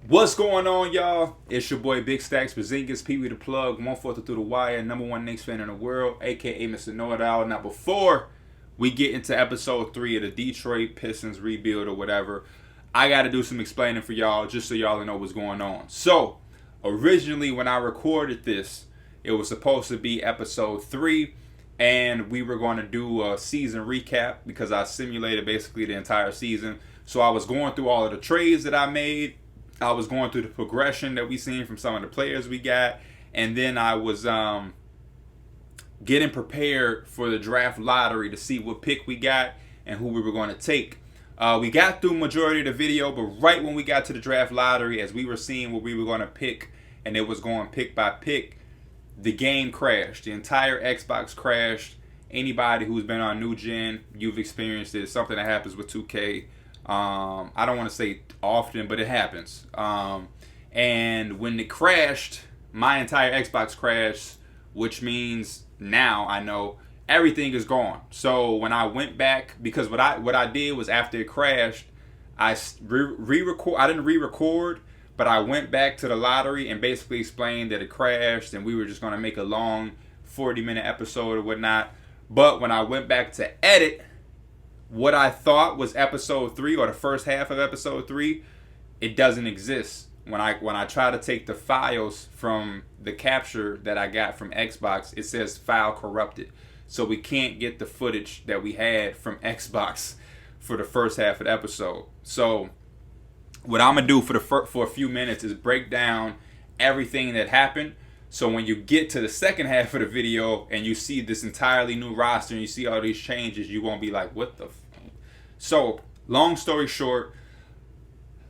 What's going on, y'all? It's your boy Big Stacks, Bazingas, Pee Wee the Plug, 1/4 through the wire, number one Knicks fan in the world, aka Mr. Know-It-All. Now, before we get into episode 3 of the Detroit Pistons rebuild or whatever, I got to do some explaining for y'all just so y'all know what's going on. So, originally, when I recorded this, it was supposed to be episode 3, and we were going to do a season recap because I simulated basically the entire season. So, I was going through all of the trades that I made. I was going through the progression that we seen from some of the players we got, and then I was getting prepared for the draft lottery to see what pick we got and who we were going to take. We got through majority of the video, but right when we got to the draft lottery, as we were seeing what we were going to pick, and it was going pick by pick, the game crashed. The entire Xbox crashed. Anybody who's been on new gen, you've experienced it. It's something that happens with 2K. I don't want to say often, but it happens. And when it crashed, my entire Xbox crashed, which means now I know everything is gone. So when I went back, because what I did was after it crashed, I re-record. I didn't re-record, but I went back to the lottery and basically explained that it crashed, and we were just gonna make a long 40-minute episode or whatnot. But when I went back to edit what I thought was episode 3 or the first half of episode 3, it doesn't exist. When I try to take the files from the capture that I got from Xbox, it says file corrupted. So we can't get the footage that we had from Xbox for the first half of the episode. So what I'm gonna do for a few minutes is break down everything that happened. So when you get to the second half of the video and you see this entirely new roster and you see all these changes, you won't be like, what the So, long story short,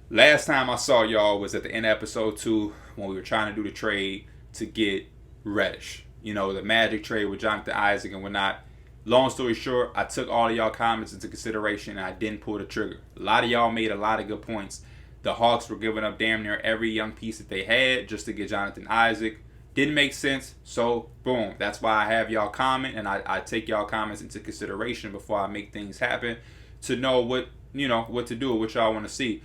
last time I saw y'all was at the end of episode 2 when we were trying to do the trade to get Reddish. You know, the Magic trade with Jonathan Isaac and whatnot. Long story short, I took all of y'all comments into consideration and I didn't pull the trigger. A lot of y'all made a lot of good points. The Hawks were giving up damn near every young piece that they had just to get Jonathan Isaac. Didn't make sense, so boom. That's why I have y'all comment, and I take y'all comments into consideration before I make things happen to know what to do, what y'all want to see.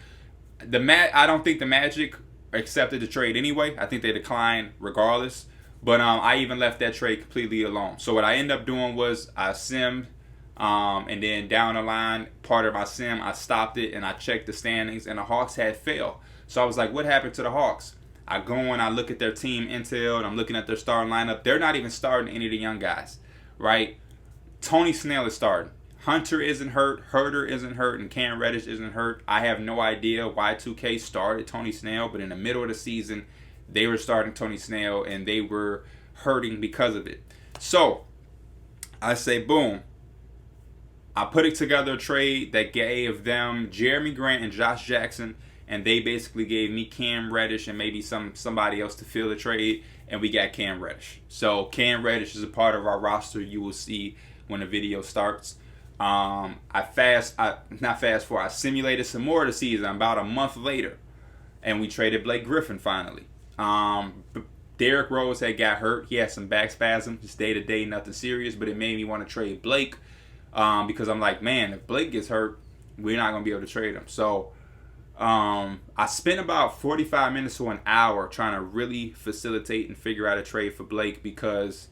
I don't think the Magic accepted the trade anyway. I think they declined regardless. But I even left that trade completely alone. So what I ended up doing was I simmed, and then down the line, part of my sim, I stopped it and I checked the standings, and the Hawks had failed. So I was like, what happened to the Hawks? I go and I look at their team intel, and I'm looking at their starting lineup. They're not even starting any of the young guys, right? Tony Snell is starting. Hunter isn't hurt, Herter isn't hurt, and Cam Reddish isn't hurt. I have no idea why 2K started Tony Snell, but in the middle of the season, they were starting Tony Snell, and they were hurting because of it. So, I say, boom. I put it together a trade that gave them Jeremy Grant and Josh Jackson, and they basically gave me Cam Reddish and maybe somebody else to fill the trade, and we got Cam Reddish. So Cam Reddish is a part of our roster. You will see when the video starts. I simulated some more of the season about a month later, and we traded Blake Griffin finally. Derrick Rose had got hurt. He had some back spasms, just day to day, nothing serious, but it made me want to trade Blake because I'm like, man, if Blake gets hurt, we're not going to be able to trade him. So I spent about 45 minutes to an hour trying to really facilitate and figure out a trade for Blake, because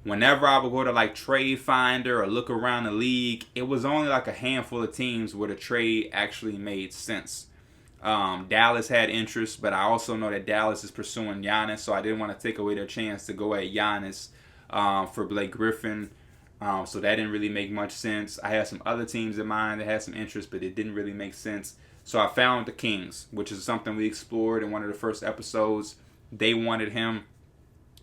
whenever I would go to like Trade Finder or look around the league, it was only like a handful of teams where the trade actually made sense. Dallas had interest, but I also know that Dallas is pursuing Giannis, so I didn't want to take away their chance to go at Giannis for Blake Griffin. So that didn't really make much sense. I had some other teams in mind that had some interest, but it didn't really make sense. So I found the Kings, which is something we explored in one of the first episodes. They wanted him.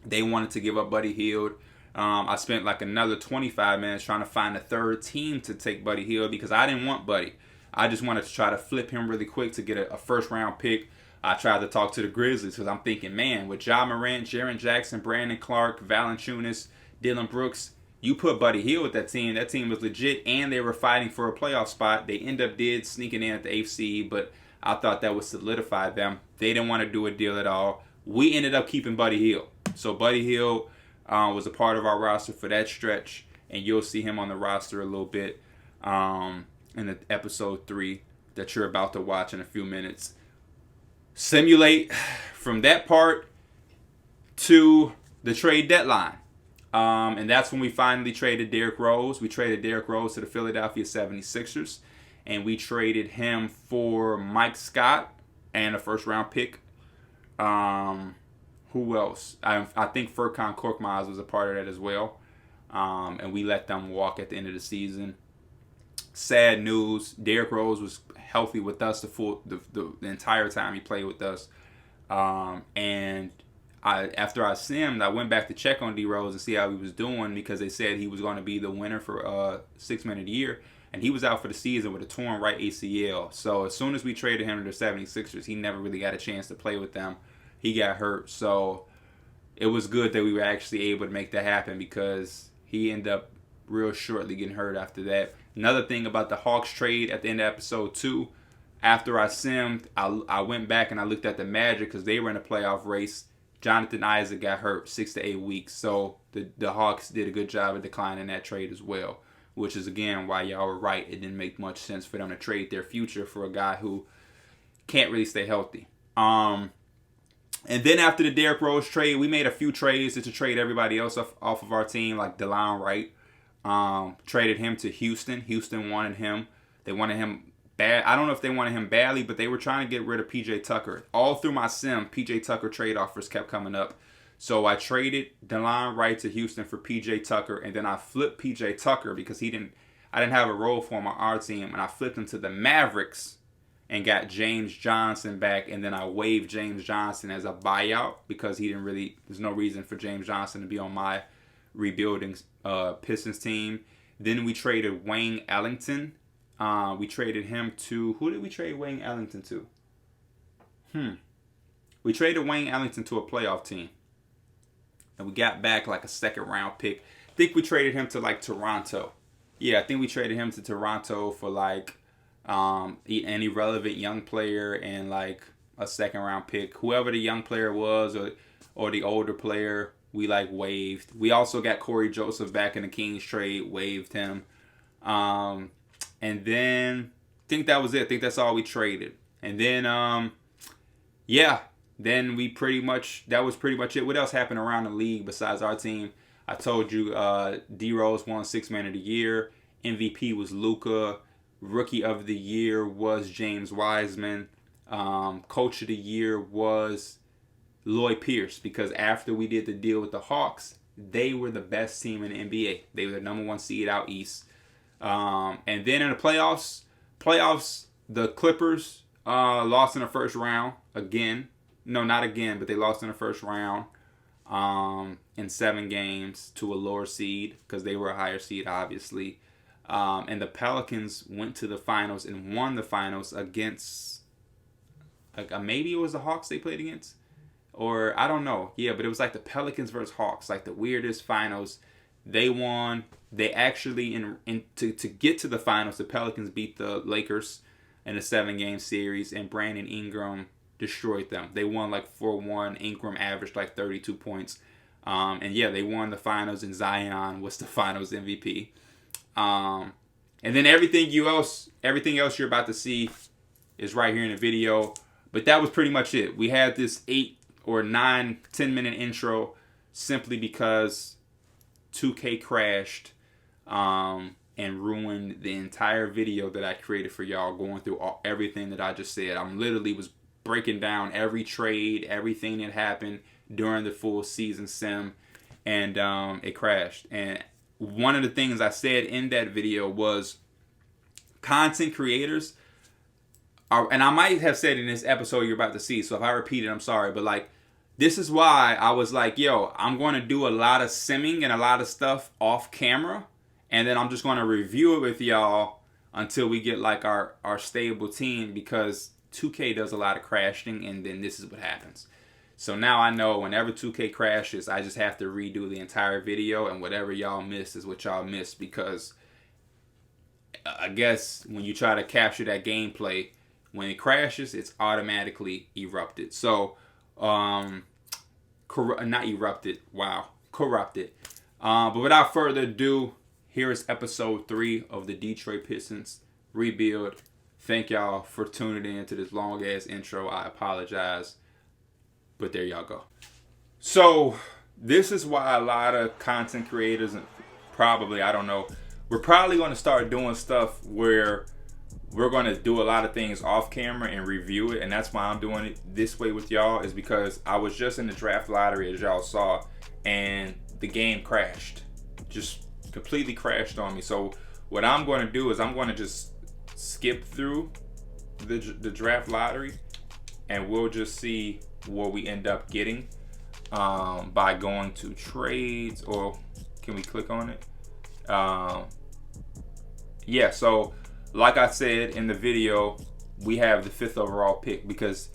They wanted to give up Buddy Hield. I spent like another 25 minutes trying to find a third team to take Buddy Hield because I didn't want Buddy. I just wanted to try to flip him really quick to get a first round pick. I tried to talk to the Grizzlies because I'm thinking, man, with Ja Morant, Jaren Jackson, Brandon Clark, Valanciunas, Dylan Brooks, you put Buddy Hield with that team was legit, and they were fighting for a playoff spot. They end up sneaking in at the 8th seed, but I thought that would solidify them. They didn't want to do a deal at all. We ended up keeping Buddy Hield. So Buddy Hield was a part of our roster for that stretch, and you'll see him on the roster a little bit in the episode 3 that you're about to watch in a few minutes. simulate from that part to the trade deadline. And that's when we finally traded Derrick Rose. We traded Derrick Rose to the Philadelphia 76ers. And we traded him for Mike Scott and a first-round pick. Who else? I think Furkan Korkmaz was a part of that as well. And we let them walk at the end of the season. Sad news. Derrick Rose was healthy with us the entire time he played with us. And after I simmed, I went back to check on D Rose and see how he was doing, because they said he was going to be the winner for 6 Man of the Year. And he was out for the season with a torn right ACL. So as soon as we traded him to the 76ers, he never really got a chance to play with them. He got hurt. So it was good that we were actually able to make that happen, because he ended up real shortly getting hurt after that. Another thing about the Hawks trade at the end of episode 2, after I simmed, I went back and I looked at the Magic, because they were in a playoff race. Jonathan Isaac got hurt 6 to 8 weeks. So the Hawks did a good job of declining that trade as well, which is, again, why y'all were right. It didn't make much sense for them to trade their future for a guy who can't really stay healthy. And then after the Derrick Rose trade, we made a few trades to trade everybody else off of our team, like DeLon Wright. Traded him to Houston. Houston wanted him. They wanted him bad. I don't know if they wanted him badly, but they were trying to get rid of P.J. Tucker. All through my sim, P.J. Tucker trade offers kept coming up. So I traded DeLon Wright to Houston for P.J. Tucker, and then I flipped P.J. Tucker because I didn't have a role for him on our team, and I flipped him to the Mavericks and got James Johnson back, and then I waived James Johnson as a buyout because there's no reason for James Johnson to be on my rebuilding Pistons team. Then we traded Wayne Ellington. We traded him to, who did we trade Wayne Ellington to? We traded Wayne Ellington to a playoff team. And we got back like a second round pick. I think we traded him to like Toronto. Yeah, I think we traded him to Toronto for like an irrelevant young player and like a second round pick. Whoever the young player was or the older player, we like waived. We also got Corey Joseph back in the Kings trade, waived him. And then I think that was it. I think that's all we traded. And then then that was pretty much it. What else happened around the league besides our team? I told you D Rose won 6 Man of the Year. MVP was Luka. Rookie of the Year was James Wiseman. Coach of the Year was Lloyd Pierce, because after we did the deal with the Hawks, they were the best team in the NBA. They were the number 1 seed out east. And then in the playoffs, the Clippers lost in the first round again. No, not again, but they lost in the first round in 7 games to a lower seed because they were a higher seed, obviously. And the Pelicans went to the finals and won the finals against, maybe it was the Hawks they played against? Or I don't know. Yeah, but it was like the Pelicans versus Hawks, like the weirdest finals. They won. They actually, to get to the finals, the Pelicans beat the Lakers in a 7-game series, and Brandon Ingram destroyed them. They won like 4-1. Ingram averaged like 32 points. And yeah, they won the finals, and Zion was the finals MVP. And then everything else you're about to see is right here in the video. But that was pretty much it. We had this 8 or 9, 10-minute intro simply because 2K crashed and ruined the entire video that I created for y'all, going through everything that I just said. I'm literally was breaking down every trade, everything that happened during the full season sim, and it crashed. And one of the things I said in that video was content creators are, and I might have said in this episode you're about to see, so if I repeat it, I'm sorry, but like, this is why I was like, yo, I'm going to do a lot of simming and a lot of stuff off camera, and then I'm just going to review it with y'all until we get like our stable team, because 2K does a lot of crashing, and then this is what happens. So now I know whenever 2K crashes, I just have to redo the entire video, and whatever y'all miss is what y'all miss, because I guess when you try to capture that gameplay, when it crashes, it's automatically erupted. So, corrupted. But without further ado, here is episode 3 of the Detroit Pistons Rebuild Thank y'all for tuning in to this long ass intro. I apologize, but there y'all go. So this is why a lot of content creators, and probably, I don't know, we're probably going to start doing stuff where we're going to do a lot of things off camera and review it. And that's why I'm doing it this way with y'all, is because I was just in the draft lottery, as y'all saw, and the game crashed. Just completely crashed on me. So what I'm going to do is I'm going to just skip through the draft lottery, and we'll just see what we end up getting by going to trades. Or can we click on it? Yeah, so like I said in the video, we have the 5th overall pick, because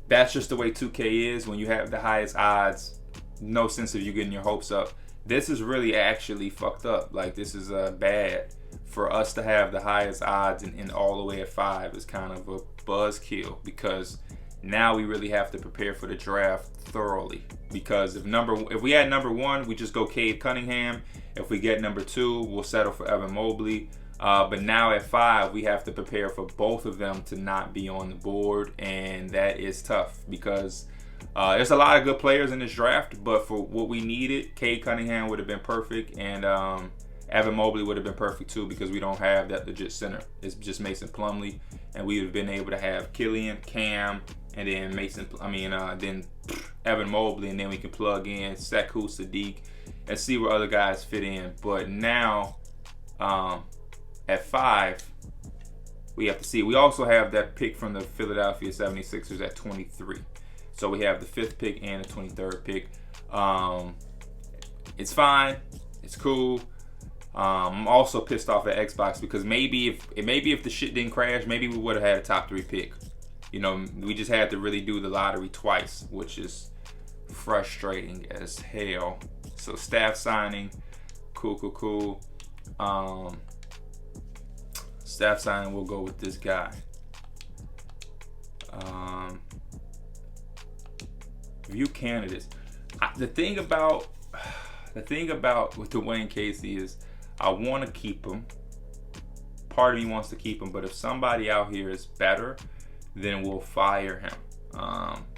that's just the way 2K is. When you have the highest odds, no sense of you getting your hopes up. This is really actually fucked up. Like, this is bad. For us to have the highest odds and all the way at 5 is kind of a buzzkill, because now we really have to prepare for the draft thoroughly. Because if we had number 1, we just go Cade Cunningham. If we get number 2, we'll settle for Evan Mobley. But now at 5, we have to prepare for both of them to not be on the board, and that is tough, because there's a lot of good players in this draft, but for what we needed, Cade Cunningham would have been perfect, and Evan Mobley would have been perfect too, because we don't have that legit center. It's just Mason Plumlee, and we would have been able to have Killian, Cam, and then then Evan Mobley, and then we can plug in Sekou, Sadiq, and see where other guys fit in. But now, at 5, we have to see. We also have that pick from the Philadelphia 76ers at 23. So we have the 5th pick and the 23rd pick. It's fine. It's cool. I'm also pissed off at Xbox, because maybe if the shit didn't crash, maybe we would have had a top 3 pick. You know, we just had to really do the lottery twice, which is frustrating as hell. So staff signing, cool. Staff signing, we'll go with this guy. View candidates. The thing about with Dwayne Casey is I want to keep him. Part of me wants to keep him, but if somebody out here is better, then we'll fire him.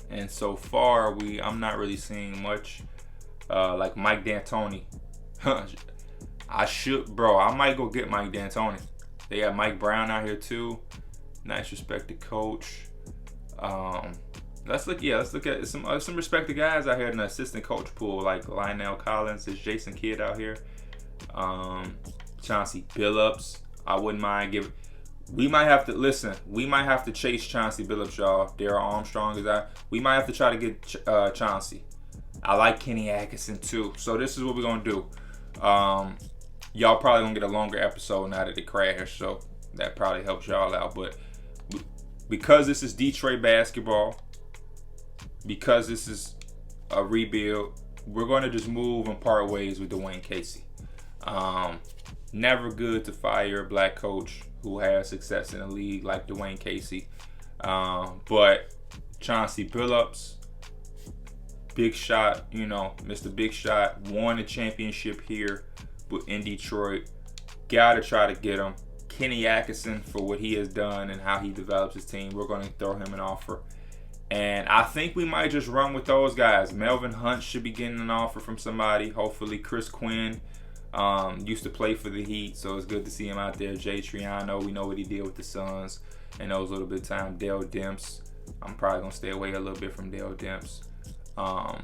And so far, I'm not really seeing much. Like Mike D'Antoni. I might go get Mike D'Antoni. They got Mike Brown out here too. Nice respected coach. Let's look at some respected guys out here in the assistant coach pool, like Lionel Collins. There's Jason Kidd out here. Chauncey Billups. I wouldn't mind giving. We might have to chase Chauncey Billups, y'all. Darryl Armstrong is out. We might have to try to get Chauncey. I like Kenny Atkinson too. So this is what we're gonna do. Y'all probably gonna get a longer episode now that it crashed, so that probably helps y'all out. But because this is Detroit basketball, because this is a rebuild, we're going to just move and part ways with Dwayne Casey. Never good to fire a black coach who has success in the league like Dwayne Casey. But Chauncey Billups, big shot, Mr. Big Shot, won a championship here in Detroit. Gotta try to get him. Kenny Atkinson, for what he has done and how he develops his team, we're going to throw him an offer. And I think we might just run with those guys. Melvin Hunt should be getting an offer from somebody. Hopefully, Chris Quinn used to play for the Heat, so it's good to see him out there. Jay Triano, we know what he did with the Suns and those little bit of time. Dale Demps, I'm probably gonna stay away a little bit from Dale Demps.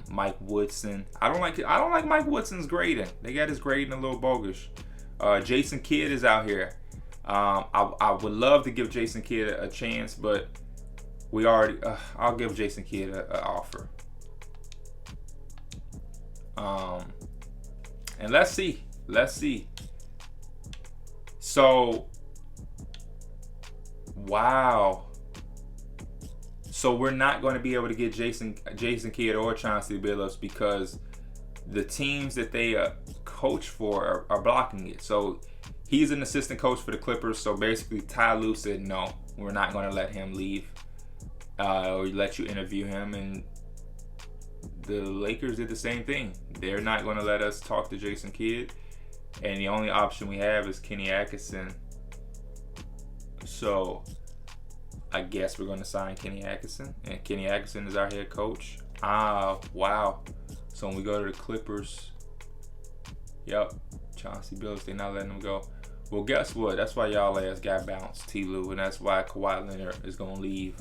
Mike Woodson, I don't like Mike Woodson's grading. They got his grading a little bogus. Jason Kidd is out here. I would love to give Jason Kidd a chance, but I'll give Jason Kidd an offer. And let's see. So, wow. So we're not going to be able to get Jason Kidd or Chauncey Billups because the teams that they coach for are blocking it. So he's an assistant coach for the Clippers. So basically, Ty Lue said, no, we're not going to let him leave or let you interview him. And the Lakers did the same thing. They're not going to let us talk to Jason Kidd. And the only option we have is Kenny Atkinson. So I guess we're going to sign Kenny Atkinson, and Kenny Atkinson is our head coach. Wow. So when we go to the Clippers, yep, Chauncey Billups, they're not letting him go. Well, guess what? That's why y'all ass got bounced, T-Lou, and that's why Kawhi Leonard is going to leave.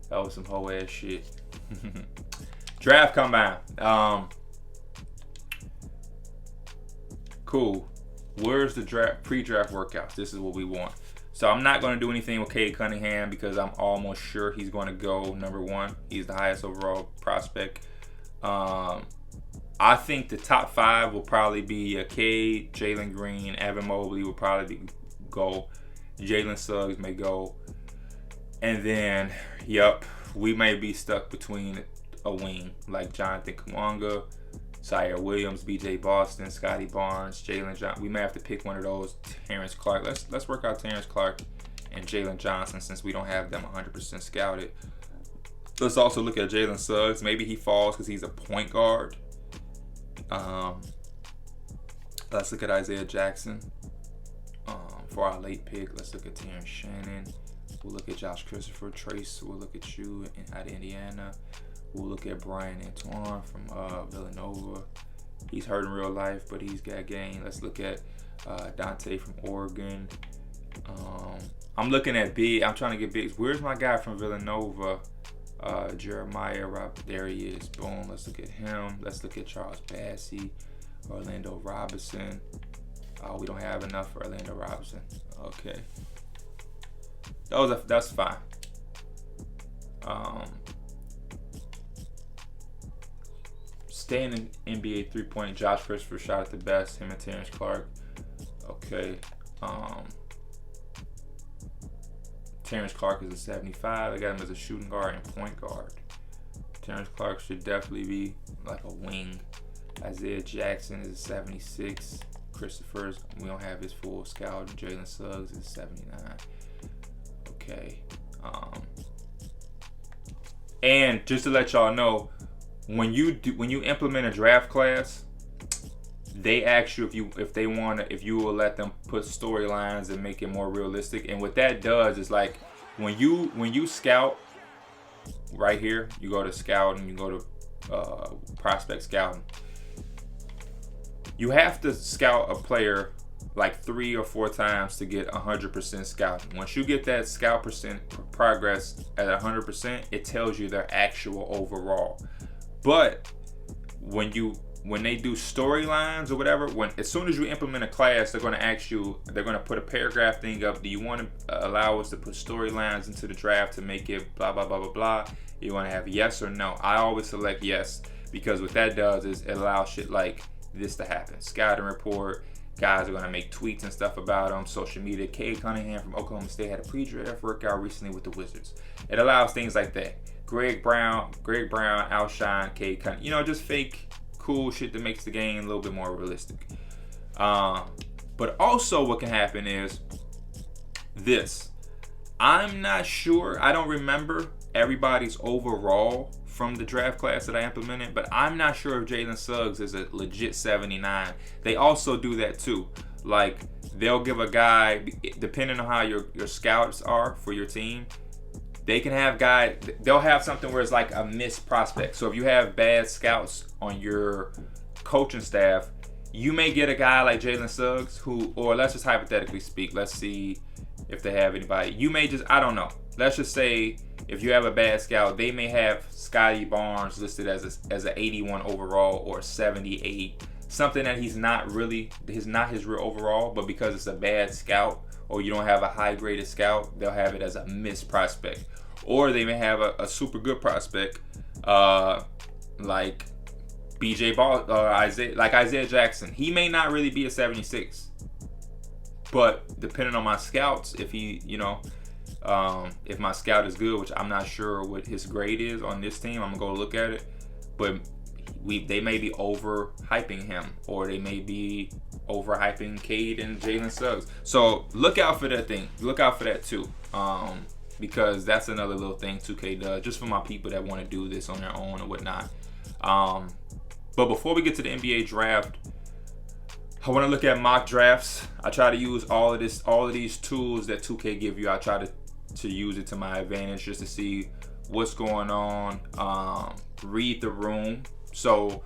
That was some hoe ass shit. Draft combine. Cool. Where's the draft pre-draft workouts? This is what we want. So I'm not going to do anything with Cade Cunningham because I'm almost sure he's going to go number 1. He's the highest overall prospect. I think the top 5 will probably be Cade, Jalen Green, Evan Mobley will probably go. Jalen Suggs may go. And then, we may be stuck between a wing like Jonathan Kuminga, Zaire Williams, B.J. Boston, Scotty Barnes, Jalen Johnson. We may have to pick one of those. Terrence Clark. Let's work out Terrence Clark and Jalen Johnson since we don't have them 100% scouted. Let's also look at Jalen Suggs. Maybe he falls because he's a point guard. Let's look at Isaiah Jackson for our late pick. Let's look at Terrence Shannon. We'll look at Josh Christopher. Trace. We'll look at you out of Indiana. We'll look at Brian Antoine from Villanova. He's hurt in real life, but he's got game. Let's look at Dante from Oregon. I'm looking at big. I'm trying to get bigs. Where's my guy from Villanova? Jeremiah. There he is. Boom. Let's look at him. Let's look at Charles Bassey. Orlando Robinson. We don't have enough for Orlando Robinson. Okay. That's fine. Staying in NBA 3-point, Josh Christopher shot at the best. Him and Terrence Clark. Okay. Terrence Clark is a 75. I got him as a shooting guard and point guard. Terrence Clark should definitely be like a wing. Isaiah Jackson is a 76. Christopher's, we don't have his full scout. Jalen Suggs is 79. Okay. And just to let y'all know, when you implement a draft class, they ask you if you will let them put storylines and make it more realistic. And what that does is like when you scout right here, you go to scout and you go to prospect scouting. You have to scout a player like 3 or 4 times to get 100% scouting. Once you get that scout percent progress at 100%, it tells you their actual overall. But when they do storylines or whatever, as soon as you implement a class, they're going to ask you, they're going to put a paragraph thing up. Do you want to allow us to put storylines into the draft to make it blah, blah, blah, blah, blah? You want to have yes or no? I always select yes, because what that does is it allows shit like this to happen. Scouting report, guys are going to make tweets and stuff about them. Social media. Cade Cunningham from Oklahoma State had a pre-draft workout recently with the Wizards. It allows things like that. Greg Brown outshine Cade Cunningham. Just fake cool shit that makes the game a little bit more realistic. But also what can happen is this. I'm not sure. I don't remember everybody's overall from the draft class that I implemented, but I'm not sure if Jalen Suggs is a legit 79. They also do that too. Like, they'll give a guy, depending on how your scouts are for your team, they can have they'll have something where it's like a missed prospect. So if you have bad scouts on your coaching staff, you may get a guy like Jalen Suggs or let's just hypothetically speak, let's see if they have anybody. You may just, I don't know. Let's just say if you have a bad scout, they may have Scotty Barnes listed as an 81 overall or 78. Something that he's not his real overall, but because it's a bad scout or you don't have a high graded scout, they'll have it as a missed prospect. Or they may have a super good prospect, like BJ Ball, Isaiah Jackson. He may not really be a 76, but depending on my scouts, if if my scout is good, which I'm not sure what his grade is on this team, I'm gonna go look at it. But they may be overhyping him, or they may be overhyping Cade and Jalen Suggs. So look out for that thing. Look out for that too. Because that's another little thing 2K does, just for my people that want to do this on their own or whatnot. But before we get to the NBA draft, I want to look at mock drafts. I try to use all of these tools that 2K give you. I try to to use it to my advantage, just to see what's going on, read the room. So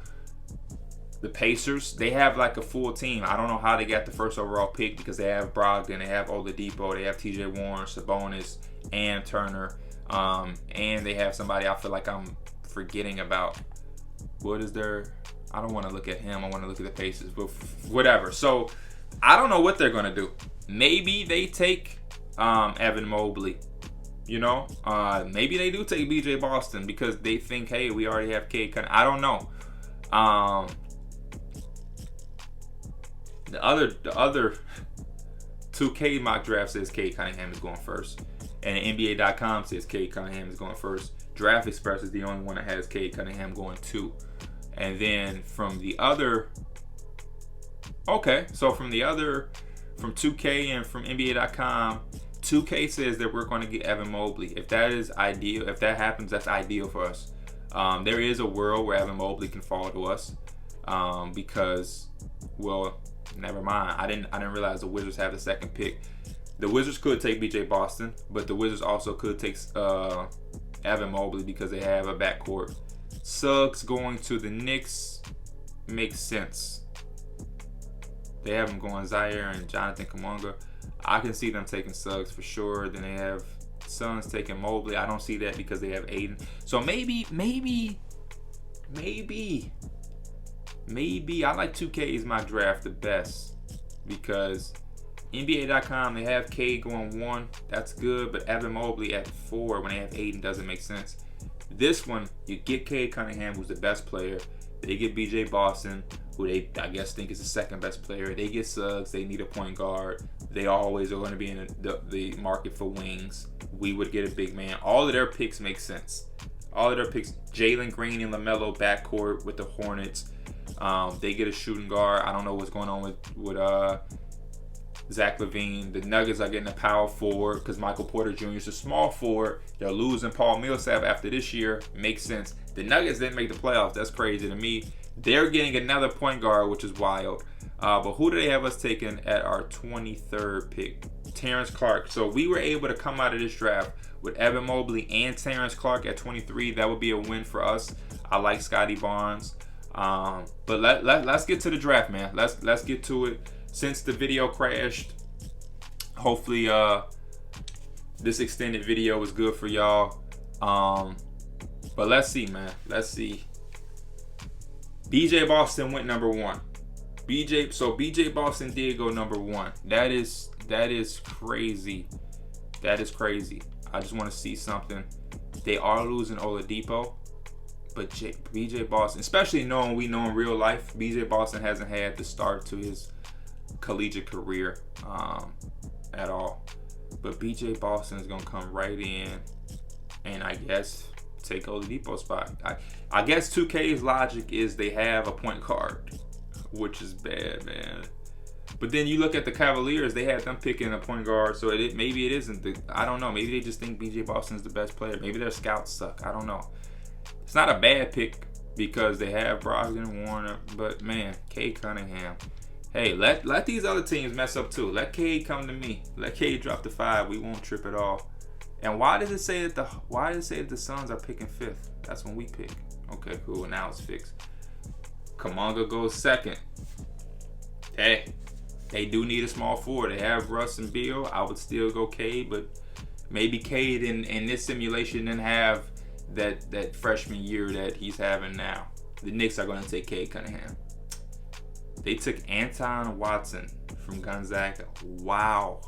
the Pacers, they have like a full team. I don't know how they got the first overall pick, because they have Brogdon, they have Oladipo, they have T.J. Warren, Sabonis, and Turner, and they have somebody I feel like I'm forgetting about. What is their? I don't want to look at him. I want to look at the Pacers, but whatever. So I don't know what they're gonna do. Maybe they take Evan Mobley. You know, maybe they do take B.J. Boston because they think, hey, we already have Cade Cunningham. I don't know. The other 2K mock draft says Cade Cunningham is going first, and NBA.com says Cade Cunningham is going first. Draft Express is the only one that has Cade Cunningham going 2. And then from 2K and from NBA.com, 2K says that we're going to get Evan Mobley. If that is ideal, if that happens, that's ideal for us. There is a world where Evan Mobley can fall to us, because, well, never mind. I didn't realize the Wizards have the second pick. The Wizards could take B.J. Boston, but the Wizards also could take Evan Mobley because they have a backcourt. Suggs going to the Knicks makes sense. They have them going Zaire and Jonathan Kuminga. I can see them taking Suggs for sure. Then they have Suns taking Mobley. I don't see that because they have Aiden. So maybe I like 2K's my draft the best, because NBA.com, they have Cade going 1. That's good, but Evan Mobley at 4 when they have Aiden doesn't make sense. This one, you get Cade Cunningham, who's the best player. They get B.J. Boston, who they, I guess, think is the second best player. They get Suggs. They need a point guard. They always are going to be in the market for wings. We would get a big man. All of their picks make sense. All of their picks, Jalen Green and LaMelo backcourt with the Hornets. They get a shooting guard. I don't know what's going on with Zach LaVine. The Nuggets are getting a power forward because Michael Porter Jr. is a small forward. They're losing Paul Millsap after this year. Makes sense. The Nuggets didn't make the playoffs. That's crazy to me. They're getting another point guard, which is wild. But who do they have us taking at our 23rd pick? Terrence Clark. So we were able to come out of this draft with Evan Mobley and Terrence Clark at 23. That would be a win for us. I like Scotty Barnes. But let's get to the draft, man. Let's get to it. Since the video crashed, hopefully this extended video was good for y'all. But let's see, man. Let's see. B.J. Boston went number 1. B.J. Boston did go number 1. That is crazy. That is crazy. I just want to see something. They are losing Oladipo, but B.J. Boston, especially knowing we know in real life, B.J. Boston hasn't had the start to his collegiate career at all. But B.J. Boston is gonna come right in, and I guess take Oladipo's spot. I guess 2K's logic is they have a point guard, which is bad, man. But then you look at the Cavaliers, they had them picking a point guard, so maybe it isn't. I don't know. Maybe they just think B.J. Boston's the best player. Maybe their scouts suck. I don't know. It's not a bad pick because they have Brogdon and Warner, but man, Cade Cunningham. Hey, let these other teams mess up too. Let Cade come to me. Let Cade drop the 5. We won't trip at all. And why does it say that the Suns are picking 5th? That's when we pick. Okay, cool. Now it's fixed. Kuminga goes 2nd. Hey, they do need a small forward. They have Russ and Beal. I would still go Cade, but maybe Cade in this simulation didn't have that freshman year that he's having now. The Knicks are going to take Cade Cunningham. They took Anton Watson from Gonzaga. Wow.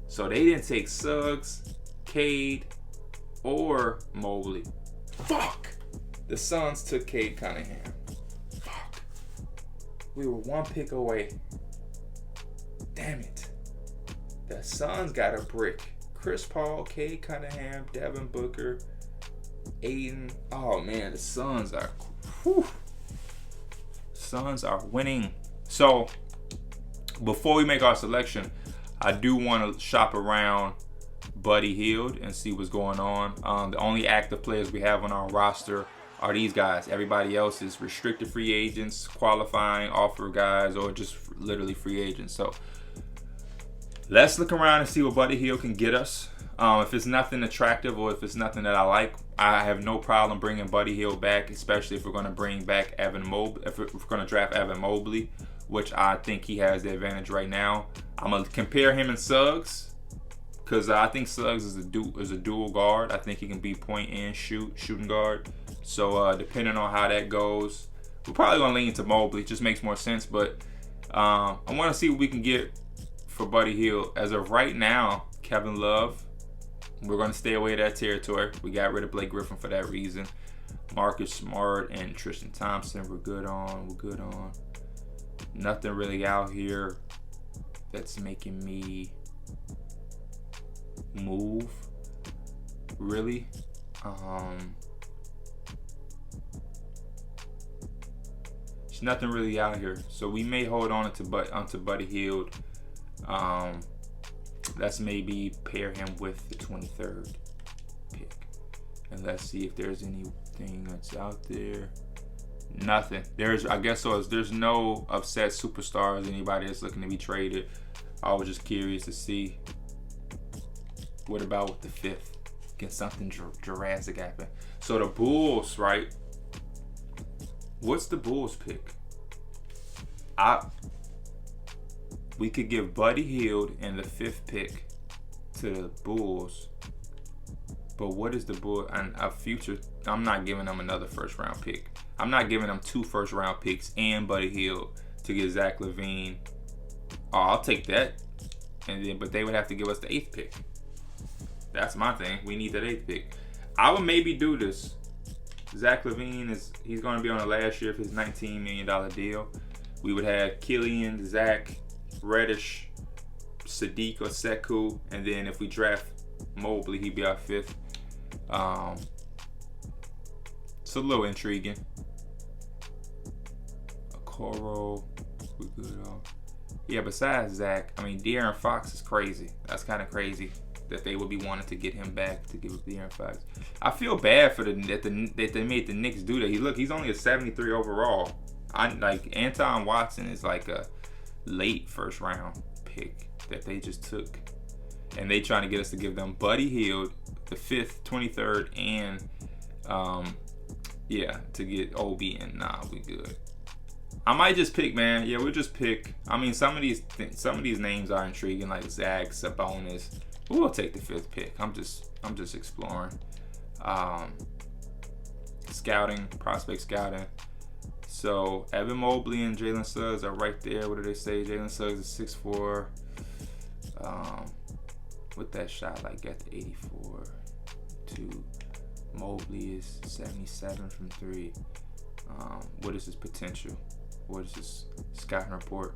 So they didn't take Suggs, Cade, or Mobley. Fuck. The Suns took Cade Cunningham. Fuck. We were 1 pick away. Damn it. The Suns got a brick. Chris Paul, Cade Cunningham, Devin Booker, Aiden. Oh man, the Suns are Suns are winning. So before we make our selection, I do want to shop around Buddy Hield and see what's going on. The only active players we have on our roster are these guys. Everybody else is restricted free agents, qualifying offer guys, or just literally free agents. So Let's look around and see what Buddy Hield can get us. If it's nothing attractive or if it's nothing that I like, I have no problem bringing Buddy Hield back, especially if we're going to bring back Evan Mobley. If we're going to draft Evan Mobley, which I think he has the advantage right now. I'm going to compare him and Suggs because I think Suggs is a dual guard. I think he can be point and shooting guard. So depending on how that goes, we're probably going to lean to Mobley. It just makes more sense. But I want to see what we can get for Buddy Hield. As of right now, Kevin Love. We're going to stay away that territory. We got rid of Blake Griffin for that reason. Marcus Smart and Tristan Thompson, we're good on. Nothing really out here that's making me move, really. There's nothing really out here. So we may hold on onto Buddy Hield. Let's maybe pair him with the 23rd pick. And let's see if there's anything that's out there. Nothing. There's no upset superstars, anybody that's looking to be traded. I was just curious to see what about with the 5th? Can something drastic happen? So the Bulls, right? What's the Bulls pick? We could give Buddy Hield and the 5th pick to the Bulls. But what is the Bulls and a future? I'm not giving them another first round pick. I'm not giving them 2 first round picks and Buddy Hield to get Zach LaVine. Oh, I'll take that. But they would have to give us the 8th pick. That's my thing. We need that 8th pick. I would maybe do this. Zach LaVine he's going to be on the last year of his $19 million deal. We would have Killian, Zach, Reddish, Sadiq or Sekou, and then if we draft Mobley, he'd be our 5th. It's a little intriguing. Okoro, we good on. Yeah, besides Zach, I mean, De'Aaron Fox is crazy. That's kind of crazy that they would be wanting to get him back to give up De'Aaron Fox. I feel bad for that they made the Knicks do that. He's only a 73 overall. Anton Watson is like a late first round pick that they just took, and they trying to get us to give them Buddy Hield, the 5th, 23rd, and to get OB. And nah, we good. I might just pick, man. Yeah, we'll just pick. I mean, some of these names are intriguing, like Zach, Sabonis. We'll take the 5th pick. I'm just exploring, prospect scouting. So Evan Mobley and Jalen Suggs are right there. What do they say? Jalen Suggs is 6'4". With that shot, like at the 84. 2. Mobley is 77 from 3. What is his potential? What is his scouting report?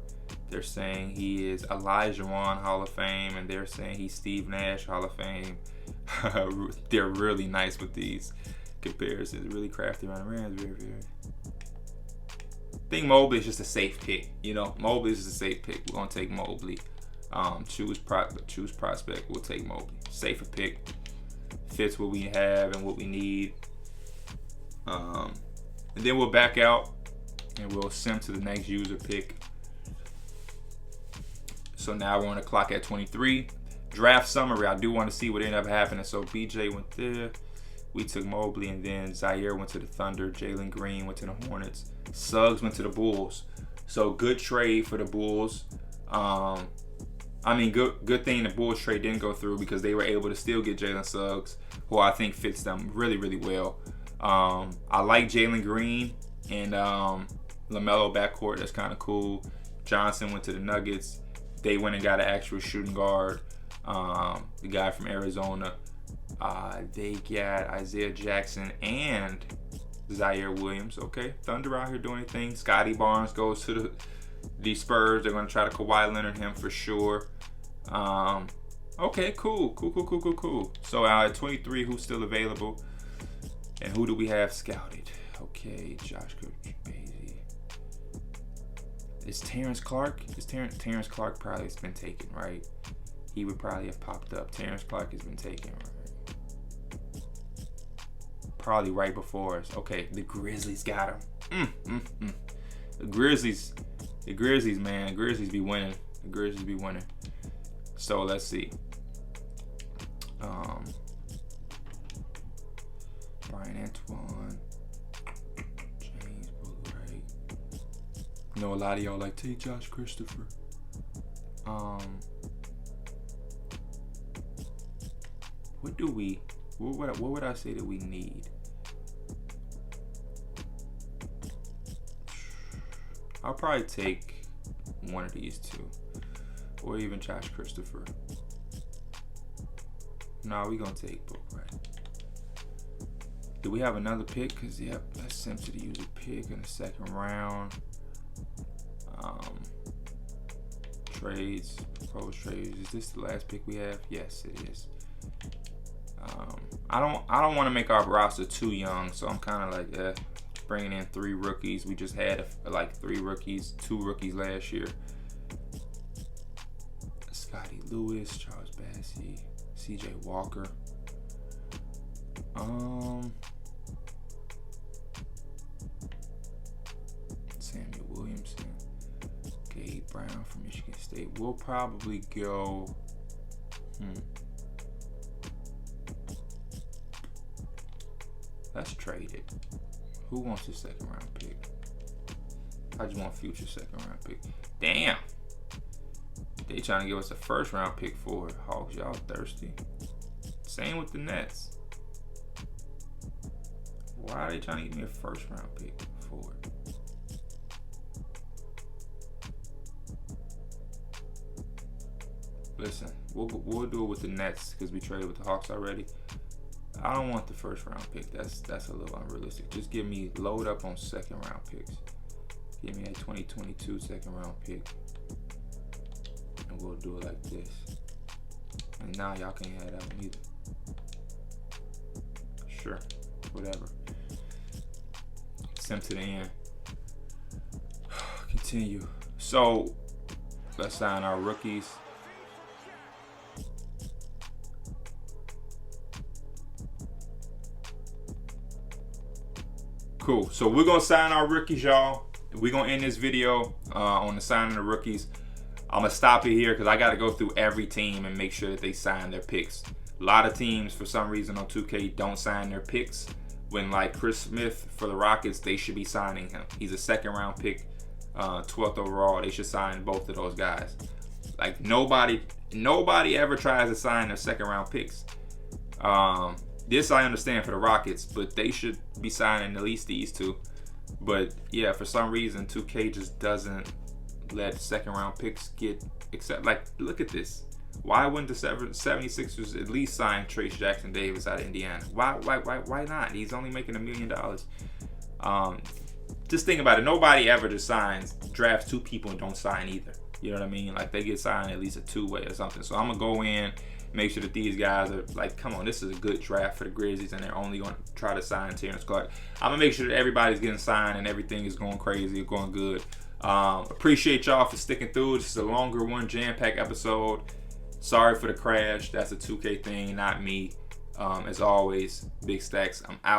They're saying he is Elijah Wan Hall of Fame, and they're saying he's Steve Nash Hall of Fame. They're really nice with these comparisons. Really crafty around the rim. Very, very. I think Mobley is just a safe pick. Mobley is just a safe pick. We're gonna take Mobley. Choose prospect. We'll take Mobley. Safer pick. Fits what we have and what we need. And then we'll back out and we'll sim to the next user pick. So now we're on the clock at 23. Draft summary. I do want to see what ended up happening. So BJ went there. We took Mobley, and then Zaire went to the Thunder. Jalen Green went to the Hornets. Suggs went to the Bulls. So good trade for the Bulls. Good thing the Bulls trade didn't go through because they were able to still get Jalen Suggs, who I think fits them really, really well. I like Jalen Green and LaMelo backcourt. That's kind of cool. Johnson went to the Nuggets. They went and got an actual shooting guard. The guy from Arizona. They got Isaiah Jackson and Zaire Williams. Okay, Thunder out here doing anything. Scotty Barnes goes to the Spurs. They're going to try to Kawhi Leonard him for sure. Okay, cool. So at 23, who's still available? And who do we have scouted? Okay, Josh Basie. Is Terrence Clark? Terrence Clark probably has been taken, right? He would probably have popped up. Terrence Clark has been taken, right? Probably right before us. Okay, the Grizzlies got him. The Grizzlies, man. The Grizzlies be winning. So let's see. Brian Antoine, James Boulay. You know, a lot of y'all like, take Josh Christopher. What would I say that we need? I'll probably take one of these two, or even Josh Christopher. No, we gonna take both, right? Do we have another pick? Cause yep, that's simply to use a pick in the second round. Trades, proposed trades. Is this the last pick we have? Yes, it is. I don't want to make our roster too young, so I'm kind of like bringing in 3 rookies. We just had like 3 rookies, 2 rookies last year. Scotty Lewis, Charles Bassey, C.J. Walker. Samuel Williamson, Gabe Brown from Michigan State. We'll probably go. Let's trade it. Who wants the second round pick? I just want future second round pick. Damn. They trying to give us a first round pick for it. Hawks, y'all thirsty. Same with the Nets. Why are they trying to give me a first round pick for it? Listen, we'll do it with the Nets because we traded with the Hawks already. I don't want the first round pick. That's a little unrealistic. Just give me load up on second round picks. Give me a 2022 second round pick. And we'll do it like this. And now y'all can't have that one either. Sure. Whatever. Sim to the end. Continue. So let's sign our rookies. Cool. So we're gonna sign our rookies, y'all. We're gonna end this video on the signing of rookies. I'm gonna stop it here because I gotta go through every team and make sure that they sign their picks. A lot of teams, for some reason on 2K, don't sign their picks. When like Chris Smith for the Rockets, they should be signing him. He's a second round pick, 12th overall. They should sign both of those guys. Like nobody ever tries to sign their second round picks. This I understand for the Rockets, but they should be signing at least these two. But yeah, for some reason 2K just doesn't let second round picks get accepted. Like, look at this. Why wouldn't the 76ers at least sign Trace Jackson Davis out of Indiana? Why not? He's only making $1 million. Just think about it. Nobody ever just drafts 2 people and don't sign either. You know what I mean? Like, they get signed at least a 2-way or something. So I'm gonna go in, make sure that these guys are like, come on, this is a good draft for the Grizzlies, and they're only going to try to sign Terrence Clark. I'm gonna make sure that everybody's getting signed and everything is going crazy, going good. Appreciate y'all for sticking through. This is a longer one, jam-packed episode. Sorry for the crash. That's a 2K thing, not me. As always, Big Stacks. I'm out.